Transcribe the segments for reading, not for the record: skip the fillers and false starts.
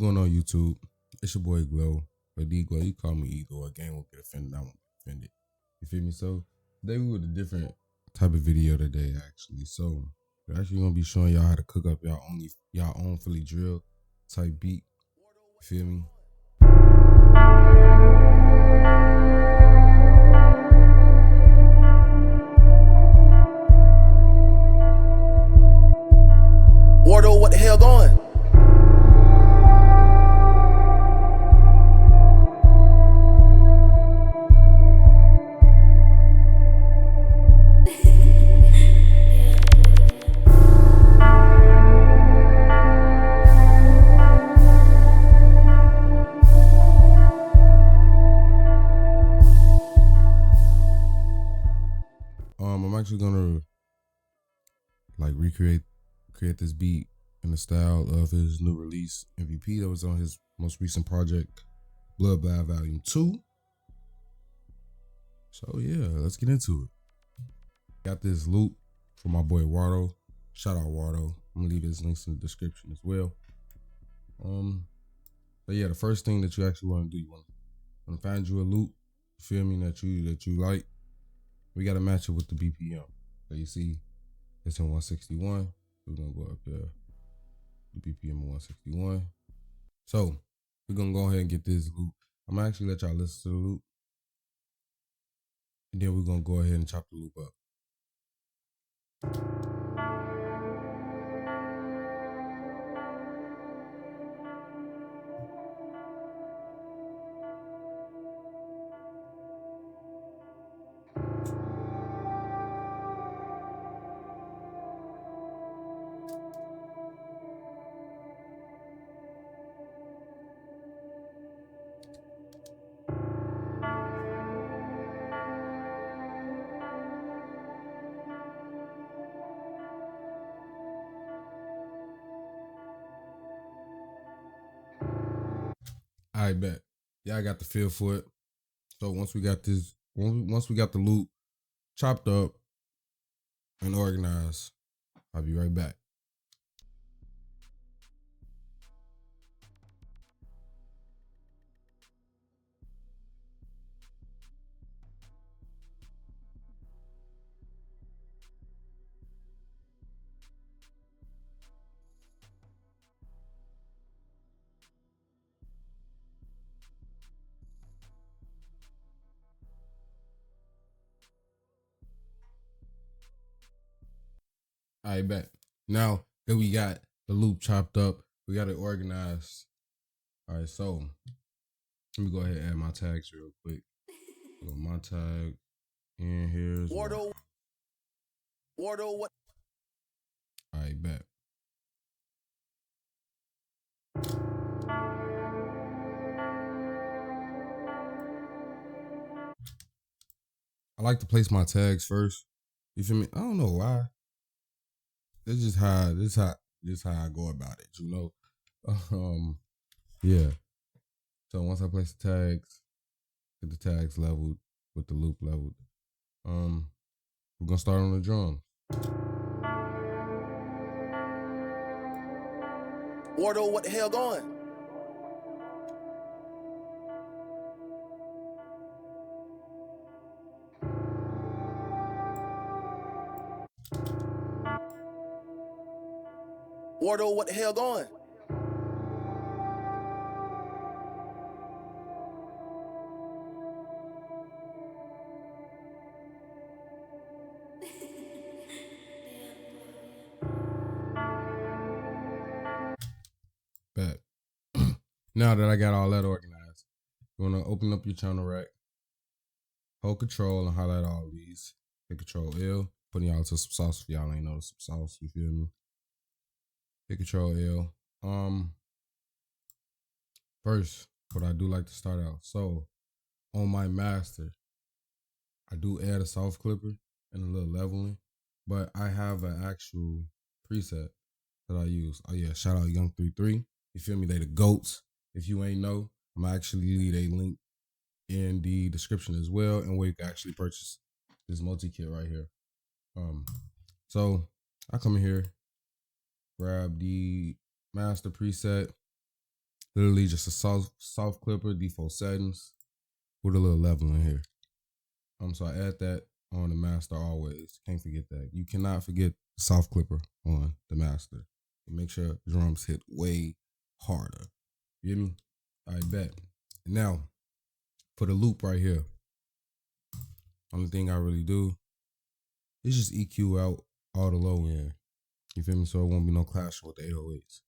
going on, YouTube? It's your boy Glow, or D-Glow. You call me Eagle. A game won't get offended. I won't get offended. You feel me? So today we with a different type of video today, actually. So we're actually gonna be showing y'all how to cook up y'all own Philly drill type beat. You feel me? Wardo, what the hell going? I'm actually gonna create this beat in the style of his new release MVP that was on his most recent project, Blood Volume 2. So yeah, let's get into it. Got this loop from my boy Wardo. Shout out Wardo. I'm gonna leave his links in the description as well. But yeah, the first thing that you actually want to do, you want to find you a loop, feel me, that you like. We gotta match it with the BPM. So you see it's in 161. We're gonna go up there. The BPM of 161. So we're gonna go ahead and get this loop. I'm gonna actually let y'all listen to the loop. And then we're gonna go ahead and chop the loop up. I bet. Y'all got the feel for it. So once we got the loop chopped up and organized, I'll be right back. I bet. Now that we got the loop chopped up, we got it organized. All right, so let me go ahead and add my tags real quick. So my tag in here is Wardo, what? I bet. I like to place my tags first. You feel me? I don't know why. This is how I go about it, you know. Yeah. So once I place the tags, get the tags leveled with the loop leveled. We're gonna start on the drum. Wardo, what the hell going? Wardo, what the hell going? Bet. Now that I got all that organized, you wanna open up your channel rack, hold control and highlight all these. Hit Control L, putting y'all to some sauce if y'all ain't know some sauce, you feel me? Hit Control L. First, what I do like to start out. So on my master, I do add a soft clipper and a little leveling, but I have an actual preset that I use. Oh yeah, shout out Young33. You feel me? They the GOATs. If you ain't know, I'm actually leave a link in the description as well, and where you can actually purchase this multi-kit right here. So I come in here, grab the master preset, Literally just a soft clipper, default settings, with a little level in here. So I add that on the master always. Can't forget that. You cannot forget the soft clipper on the master. Make sure drums hit way harder. You hear me? I bet. Now, for the loop right here, only thing I really do is just EQ out all the low end. You feel me? So it won't be no clash with the 808s.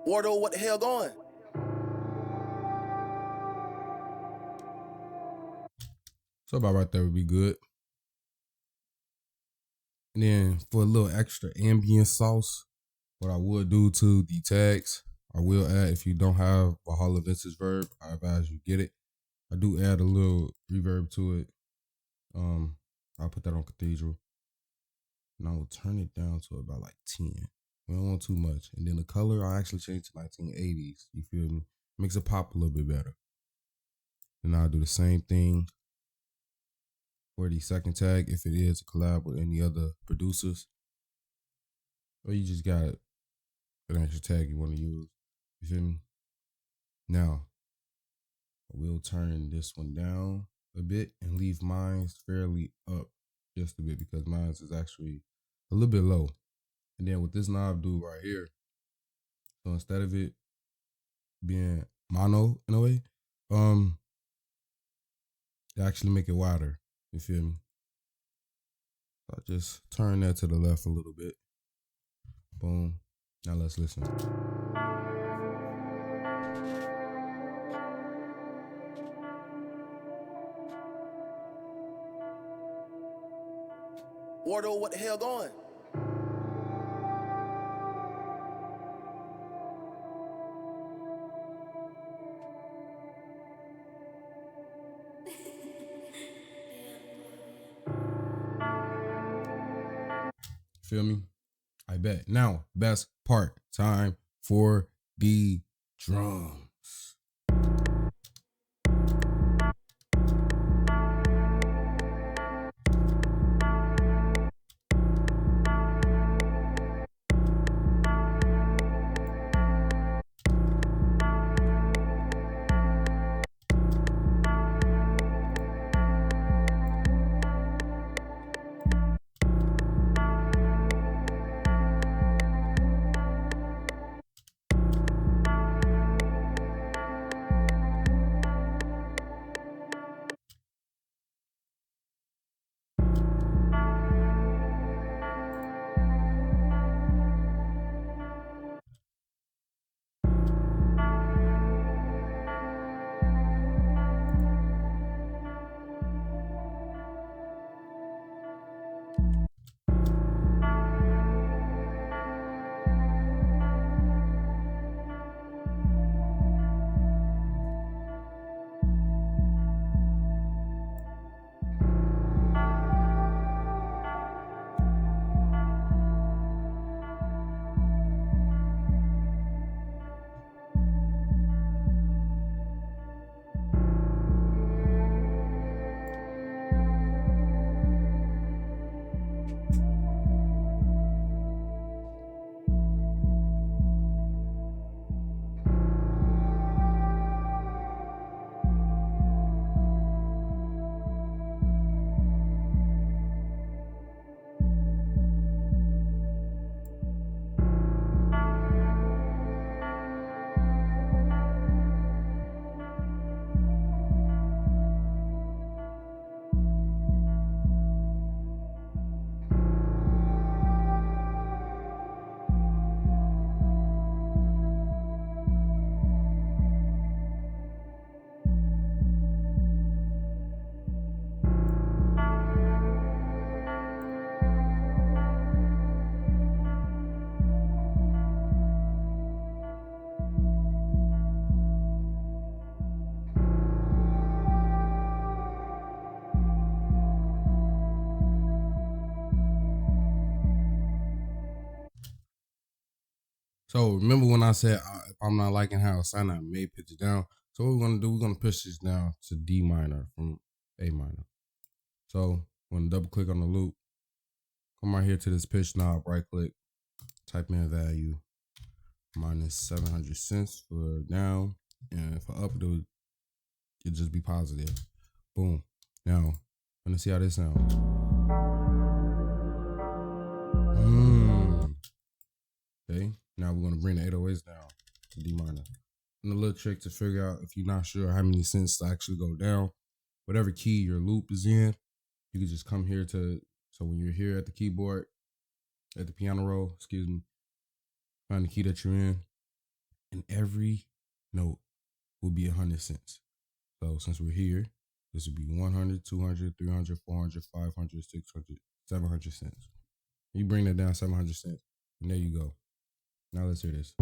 Wardo, what the hell going? So about right there would be good. And then for a little extra ambient sauce, what I would do to the tags, I will add, if you don't have Valhalla Vintage Verb, I advise you get it. I do add a little reverb to it. I'll put that on Cathedral. And I will turn it down to about like 10. We don't want too much. And then the color, I actually change to 1980s. You feel me? Makes it pop a little bit better. Then I'll do the same thing for the second tag if it is a collab with any other producers. Or you just got an extra tag you want to use. You feel me? Now, I will turn this one down a bit and leave mine fairly up just a bit because mine is actually a little bit low. And then with this knob dude right here, so instead of it being mono in a way, it actually make it wider. You feel me? So I just turn that to the left a little bit. Boom. Now let's listen. Wardo, what the hell going? Feel me? I bet. Now, best part. Time for the drums. So remember when I said if I'm not liking how it sounded, I may pitch it down. So what we're gonna do, we're gonna pitch this down to D minor from A minor. So we're gonna double click on the loop. Come right here to this pitch knob, right click, type in a value minus 700 cents for down, and for up it'll just be positive. Boom. Now, let me see how this sounds. Okay. Now we're gonna bring the 808s down to D minor. And a little trick to figure out if you're not sure how many cents to actually go down, whatever key your loop is in, you can just come here to, so when you're here at the keyboard, at the piano roll, find the key that you're in, and every note will be 100 cents. So since we're here, this would be 100, 200, 300, 400, 500, 600, 700 cents. You bring that down 700 cents, and there you go. Now let's hear this.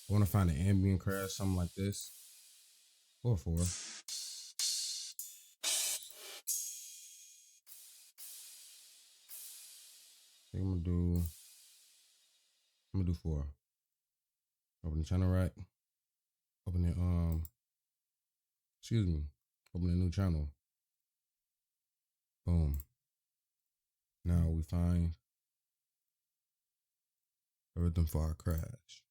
I want to find an ambient crash, something like this, or 4. I think I'm gonna do 4. Open the channel rack. Open the open a new channel. Boom. Now we find a rhythm for our crash.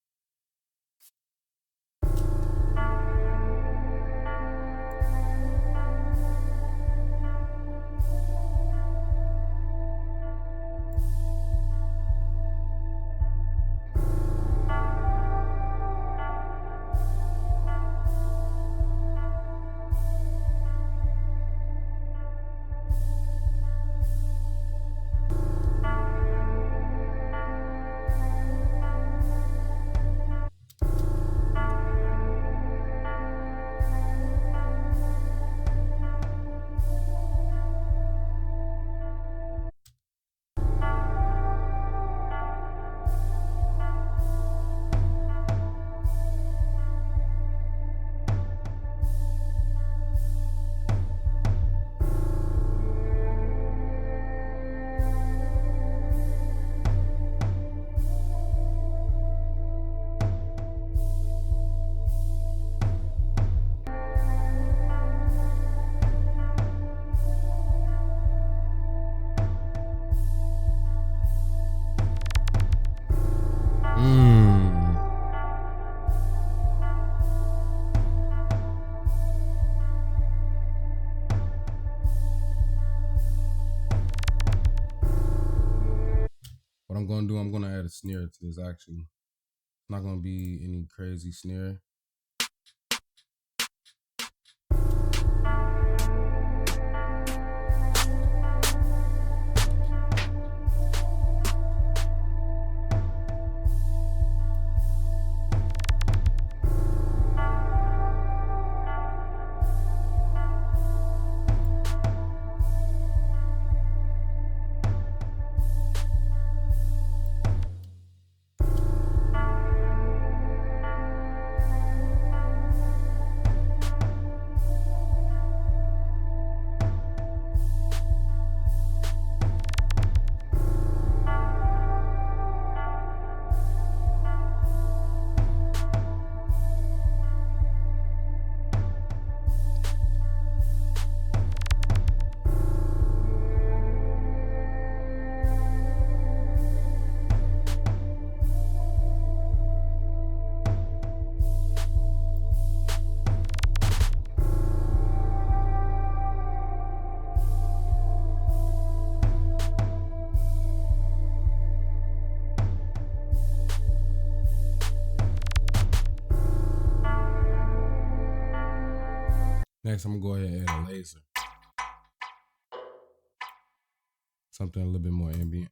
gonna do, I'm gonna add a snare to this actually. It's not gonna be any crazy snare. Next, I'm gonna go ahead and add a laser. Something a little bit more ambient.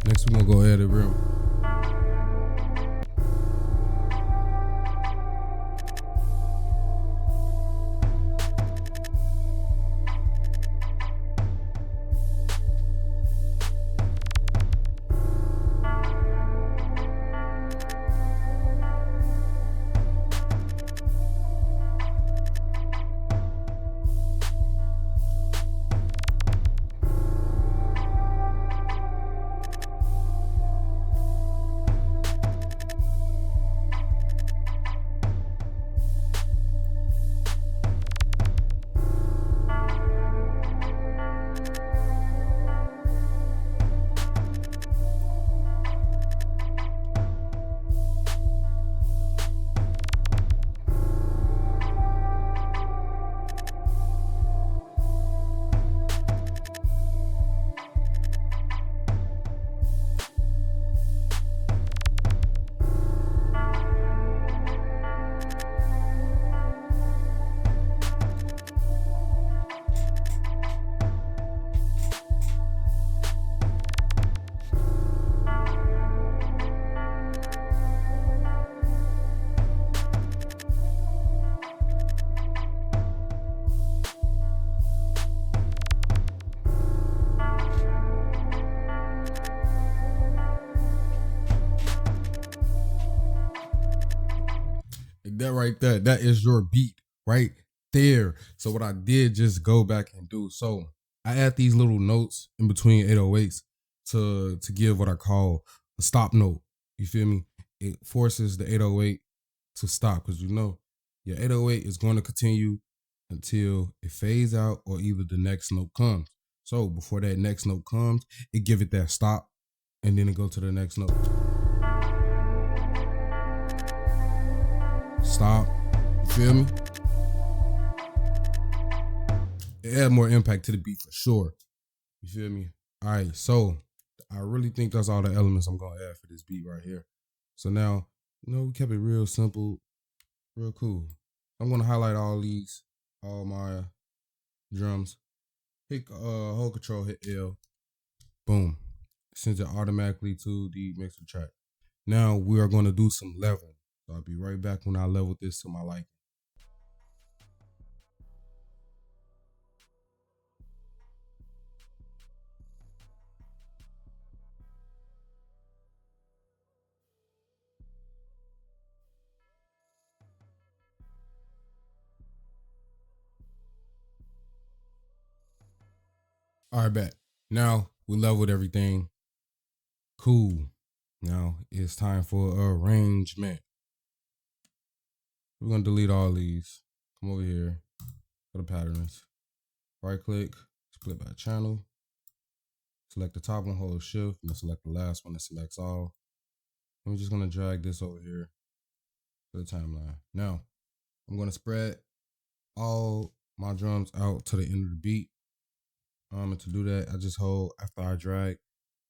Next, we're gonna go ahead and rim. That right there, that is your beat right there. So what I did just go back and do. So I add these little notes in between 808s to give what I call a stop note. You feel me? It forces the 808 to stop because you know your 808 is going to continue until it fades out or either the next note comes. So before that next note comes, it give it that stop and then it go to the next note. Stop. You feel me? It add more impact to the beat for sure. You feel me? All right, so I really think that's all the elements I'm gonna add for this beat right here. So now, you know, we kept it real simple, real cool. I'm gonna highlight all my drums. Hit hold control, hit L. Boom. Sends it automatically to the mixer track. Now we are gonna do some leveling. So I'll be right back when I level this to my liking. All right, bet. Now we leveled everything. Cool. Now it's time for arrangement. We're gonna delete all these. Come over here. Go to patterns. Right click, split by channel. Select the top one, hold shift, and then select the last one that selects all. And we're just gonna drag this over here to the timeline. Now, I'm gonna spread all my drums out to the end of the beat. And to do that, I just hold after I drag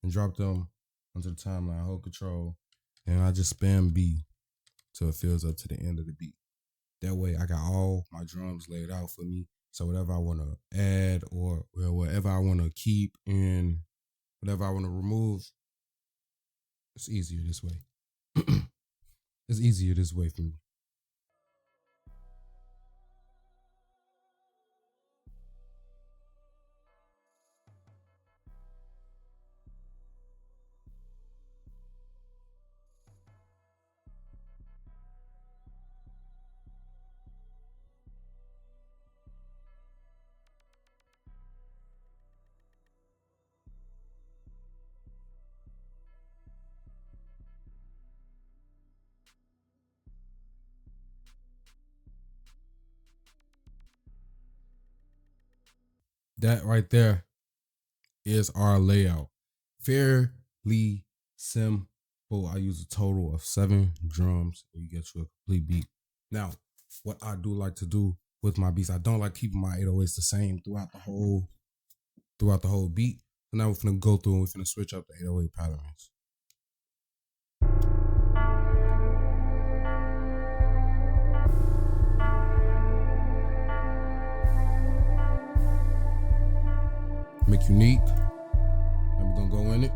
and drop them onto the timeline, hold control, and I just spam B till it fills up to the end of the beat. That way I got all my drums laid out for me. So whatever I want to add or whatever I want to keep and whatever I want to remove, it's easier this way. It's easier this way for me. That right there is our layout. Fairly simple. I use a total of 7 drums and you get you a complete beat. Now, what I do like to do with my beats, I don't like keeping my 808s the same throughout the whole beat. So now we're gonna go through and we're gonna switch up the 808 patterns. Make unique. And we're gonna go in it.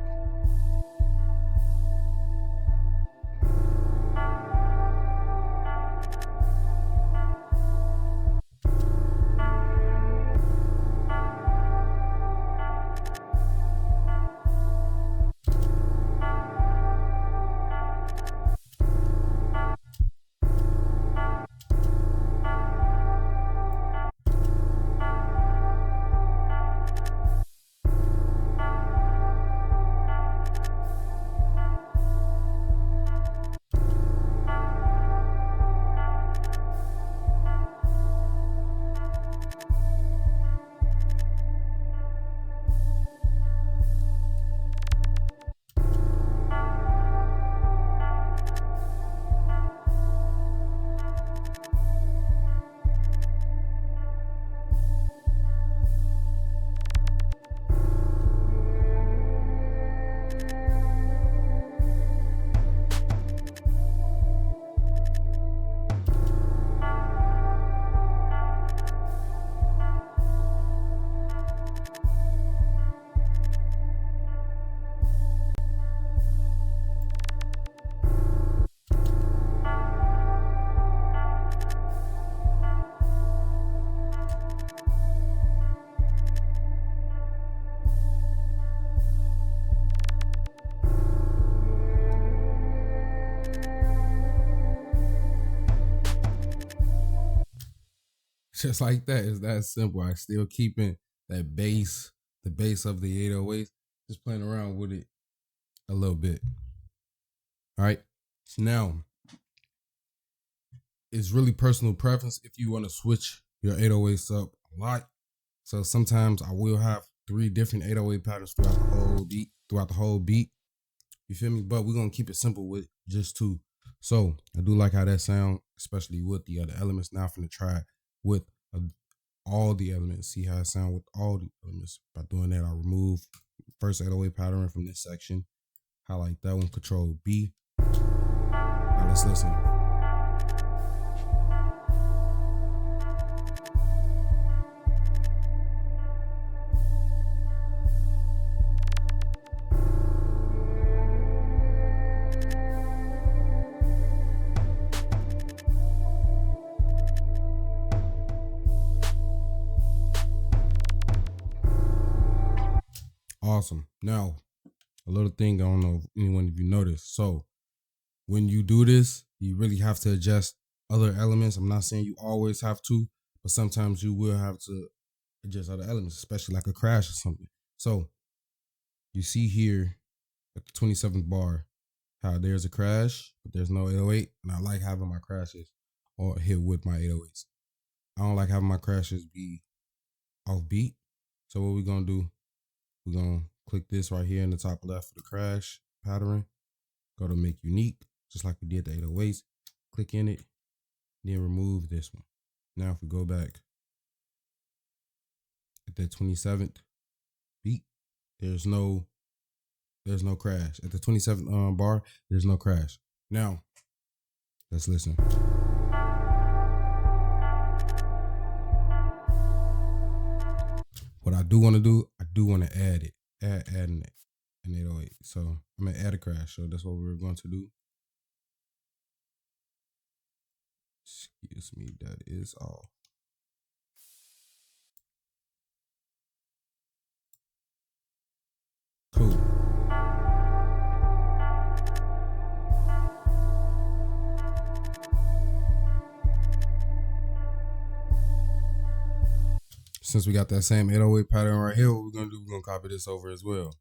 Just like that. It's that simple. I still keeping that bass, the bass of the 808s, just playing around with it a little bit. All right. Now, it's really personal preference if you want to switch your 808s up a lot. So sometimes I will have 3 different 808 patterns throughout the whole beat. You feel me? But we're gonna keep it simple with just 2. So I do like how that sound, especially with the other elements. Now I'm gonna try with all the elements. See how it sound with all the elements. By doing that, I'll remove first 808 pattern from this section. Highlight that one, Control B. Now let's listen. Awesome. Now, a little thing, I don't know if anyone of you noticed. So when you do this, you really have to adjust other elements. I'm not saying you always have to, but sometimes you will have to adjust other elements, especially like a crash or something. So you see here at the 27th bar how there's a crash, but there's no 808. And I like having my crashes or hit with my 808s. I don't like having my crashes be off beat. So what we're gonna do, we're gonna click this right here in the top left for the crash pattern. Go to make unique, just like we did the 808s. Click in it, then remove this one. Now if we go back at that 27th beat, there's no crash. At the 27th bar, there's no crash. Now, let's listen. What I do want to do, I do want to add it. Add an 808. So I'm gonna add a crash. So that's what we're going to do. Excuse me, that is all. Cool. Since we got that same 808 pattern right here, what we're gonna do, we're gonna copy this over as well.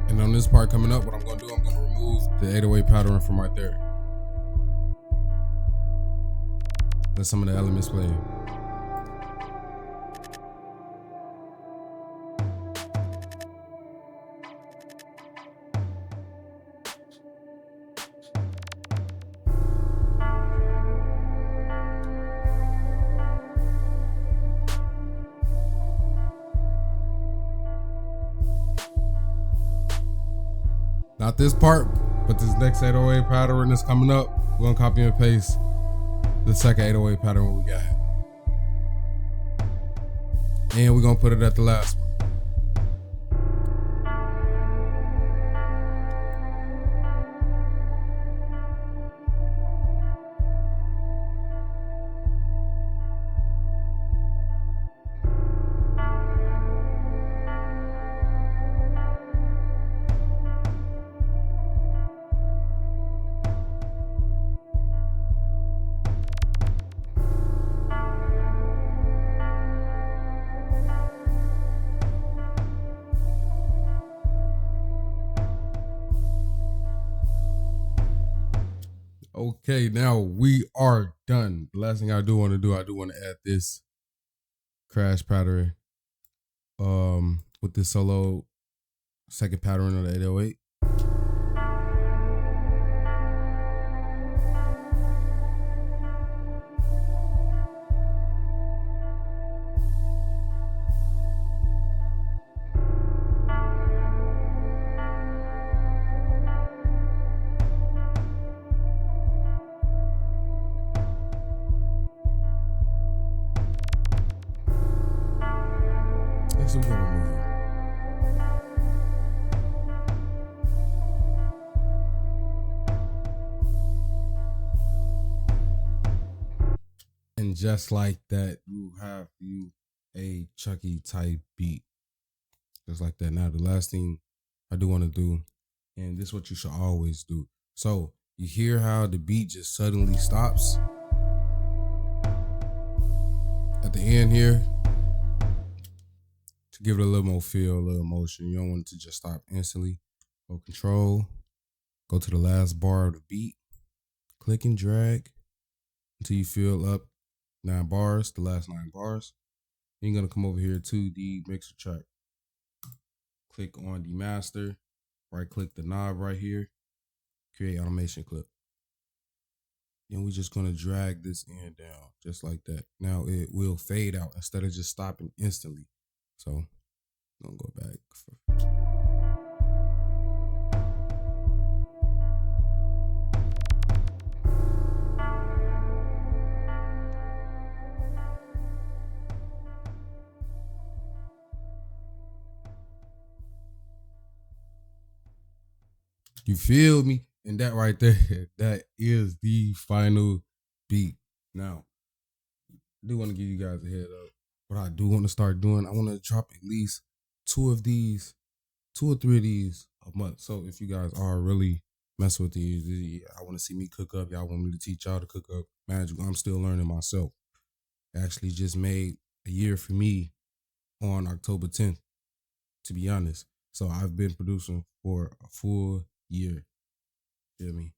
And on this part coming up, what I'm gonna do, I'm gonna remove the 808 pattern from right there. Let some of the elements play. Not this part, but this next 808 pattern that's coming up, we're gonna copy and paste the second 808 pattern we got. And we're gonna put it at the last one. Okay, now we are done. The last thing I do want to add this crash pattern with this solo second pattern of the 808. Actually, we're gonna remove it. And just like that, you have a Chuckyy type beat. Just like that. Now, the last thing I do want to do, and this is what you should always do. So, you hear how the beat just suddenly stops? At the end here, to give it a little more feel, a little emotion, you don't want it to just stop instantly. Hold control, go to the last bar of the beat, click and drag until you fill up 9 bars, the last 9 bars. Then you're gonna come over here to the mixer track. Click on the master, right click the knob right here, create automation clip. Then we're just gonna drag this end down, just like that. Now it will fade out instead of just stopping instantly. So I'm gonna go back. You feel me? And that right there, that is the final beat. Now, I do want to give you guys a head up. What I do want to start doing, I want to drop at least 2 or 3 of these a month. So if you guys are really messing with these, I want to see me cook up. Y'all want me to teach y'all to cook up. Magic, I'm still learning myself. Actually just made a year for me on October 10th, to be honest. So I've been producing for a full year. Feel me?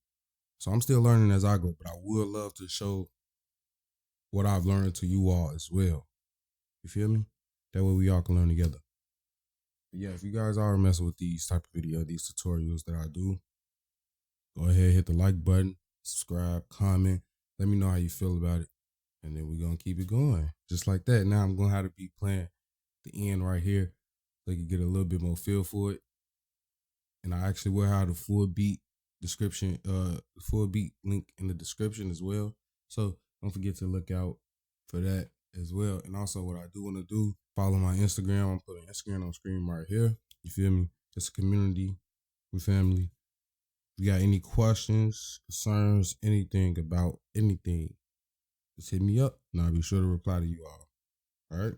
So I'm still learning as I go, but I would love to show what I've learned to you all as well. You feel me? That way we all can learn together. But yeah, if you guys are messing with these type of videos, these tutorials that I do, go ahead, hit the like button, subscribe, comment. Let me know how you feel about it. And then we're going to keep it going. Just like that. Now I'm going to have to be playing the end right here so you can get a little bit more feel for it. And I actually will have the full beat description, the full beat link in the description as well. So don't forget to look out for that as well. And also what I do want to do, follow my Instagram. I'm putting Instagram on screen right here. You feel me? It's a community. We family. If you got any questions, concerns, anything about anything, just hit me up and I'll be sure to reply to you all. All right?